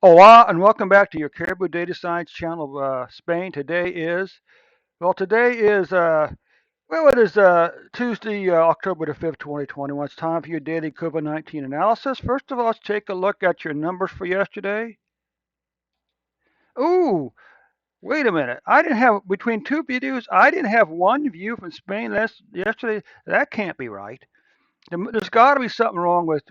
Hola and welcome back to your Caribou Data Science channel, Spain. It is Tuesday, October the 5th, 2021. It's time for your daily COVID-19 analysis. First of all, let's take a look at your numbers for yesterday. Ooh, wait a minute. I didn't have, between two videos, I didn't have one view from Spain yesterday. That can't be right. There's got to be something wrong with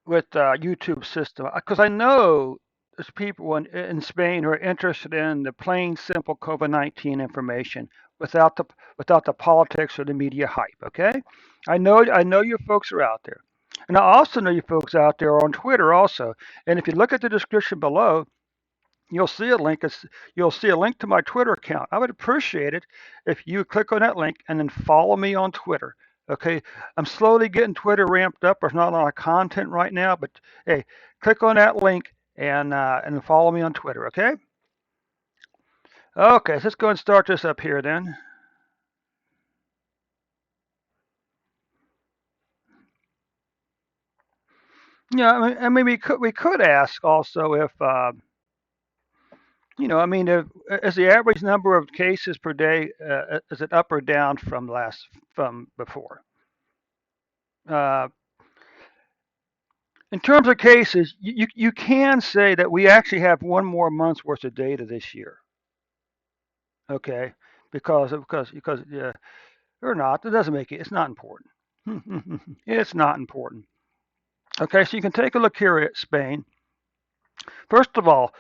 YouTube system, because I know there's people in Spain who are interested in the plain simple COVID-19 information without the without the politics or the media hype. Okay, I know you folks are out there, and I also know you folks out there on Twitter also. And if you look at the description below, you'll see a link. You'll see a link to my Twitter account. I would appreciate it if you click on that link and then follow me on Twitter. Okay, I'm slowly getting Twitter ramped up. There's not a lot of content right now, but hey, click on that link and follow me on Twitter. Okay. Okay, so let's go and start this up here then. Yeah, I mean, we could ask also if is the average number of cases per day, is it up or down from before? Uh, In terms of cases, you can say that we actually have one more month's worth of data this year. Okay, because yeah, or not, it doesn't make it. It's not important. It's not important. Okay, so you can take a look here at Spain. First of all,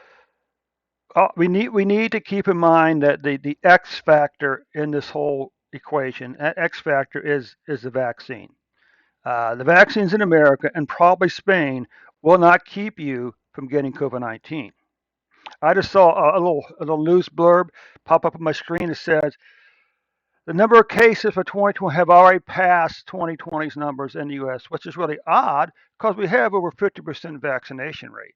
we need to keep in mind that the X factor in this whole equation, X factor is the vaccine. The vaccines in America and probably Spain will not keep you from getting COVID-19. I just saw a little news blurb pop up on my screen that says the number of cases for 2020 have already passed 2020's numbers in the U.S., which is really odd because we have over 50% vaccination rate.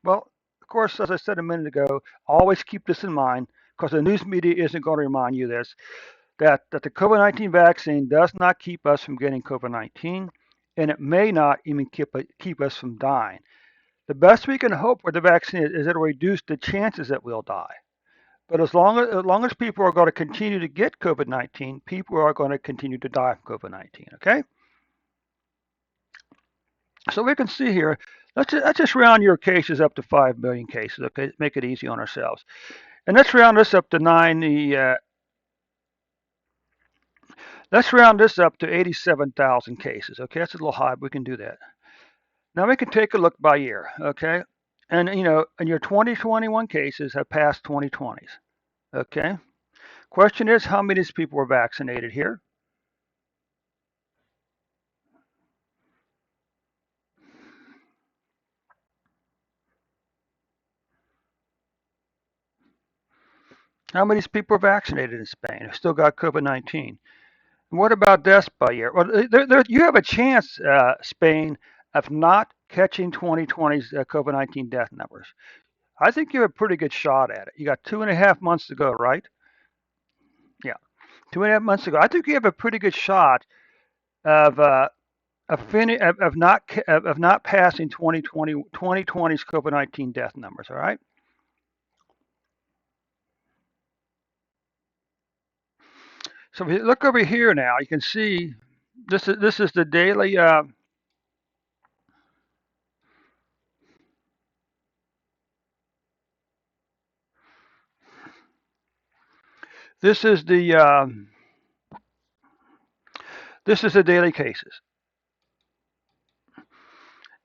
Well, of course, as I said a minute ago, always keep this in mind because the news media isn't going to remind you this, that the COVID-19 vaccine does not keep us from getting COVID-19, and it may not even keep us from dying. The best we can hope with the vaccine is it'll reduce the chances that we'll die. But as long as people are going to continue to get COVID-19, people are going to continue to die from COVID-19. Okay, so we can see here. Let's just round your cases up to 5 million cases. Okay, make it easy on ourselves, and let's round this up to 90. Let's round this up to 87,000 cases. Okay, that's a little high, but we can do that. Now we can take a look by year. Okay, and your 2021 cases have passed 2020s. Okay. Question is, how many of these people were vaccinated here? How many of these people were vaccinated in Spain who still got COVID-19? And what about deaths by year? Well, you have a chance, Spain, of not catching 2020's COVID-19 death numbers. I think you have a pretty good shot at it. You got 2.5 months to go, right? Yeah, 2.5 months to go. I think you have a pretty good shot of not passing 2020's COVID-19 death numbers. All right. So if you look over here now, you can see this is the daily. This is the this is the daily cases.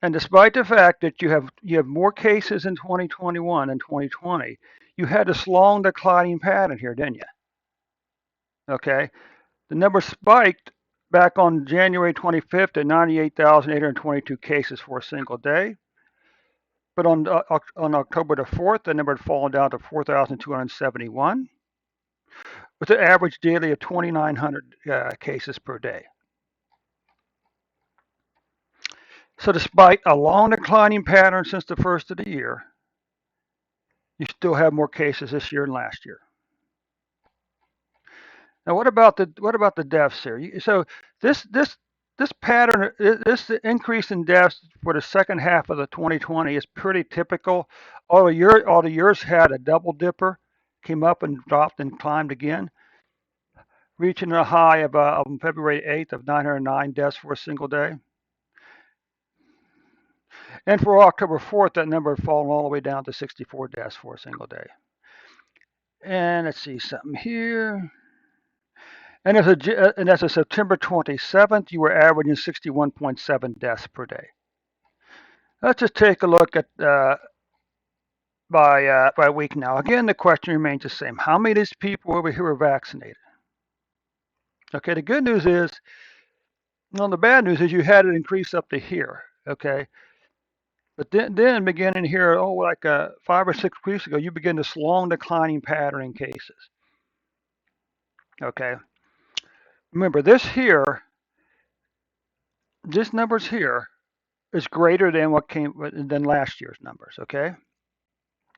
And despite the fact that you have more cases in 2021 than 2020, you had this long declining pattern here, didn't you? Okay, the number spiked back on January 25th at 98,822 cases for a single day. But on October the 4th, the number had fallen down to 4,271, with an average daily of 2,900 cases per day. So despite a long declining pattern since the first of the year, you still have more cases this year than last year. Now, what about the deaths here? So this this this pattern, this increase in deaths for the second half of the 2020 is pretty typical. All the years had a double dipper, came up and dropped and climbed again, reaching a high of on February 8th of 909 deaths for a single day. And for October 4th, that number had fallen all the way down to 64 deaths for a single day. And let's see something here. And as of September 27th, you were averaging 61.7 deaths per day. Let's just take a look at by week now. Again, the question remains the same. How many of these people over here were vaccinated? Okay, the good news is, well, the bad news is you had it increase up to here. Okay, but then beginning here, like 5 or 6 weeks ago, you begin this long declining pattern in cases. Okay, remember this numbers here is greater than than last year's numbers. Okay,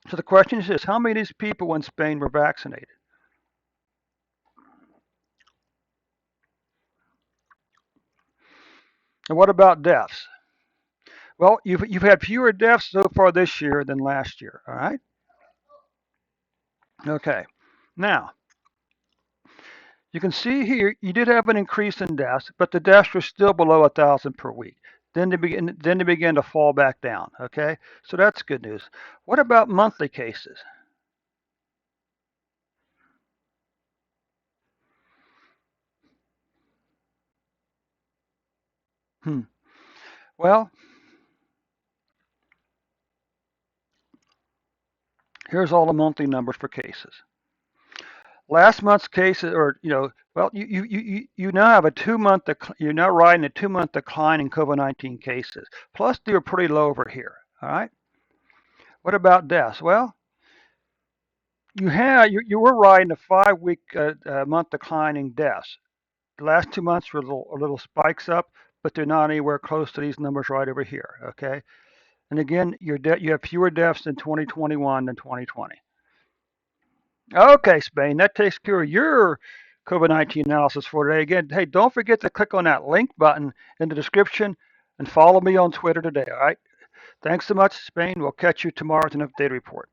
so the question is this: how many of these people in Spain were vaccinated? And what about deaths? Well, you've had fewer deaths so far this year than last year. All right. Okay. Now you can see here you did have an increase in deaths, but the deaths were still below 1,000 per week. Then they began to fall back down. Okay. So that's good news. What about monthly cases? Hmm. Well, here's all the monthly numbers for cases. Last month's cases, or well, you now have a 2 month. You're now riding a 2 month decline in COVID-19 cases. Plus, they were pretty low over here. All right. What about deaths? Well, you were riding a 5 week month decline in deaths. The last 2 months were a little spikes up, but they're not anywhere close to these numbers right over here. Okay. And again, you have fewer deaths in 2021 than 2020. Okay, Spain, that takes care of your COVID-19 analysis for today. Again, hey, don't forget to click on that link button in the description and follow me on Twitter today. All right. Thanks so much, Spain. We'll catch you tomorrow with an updated report.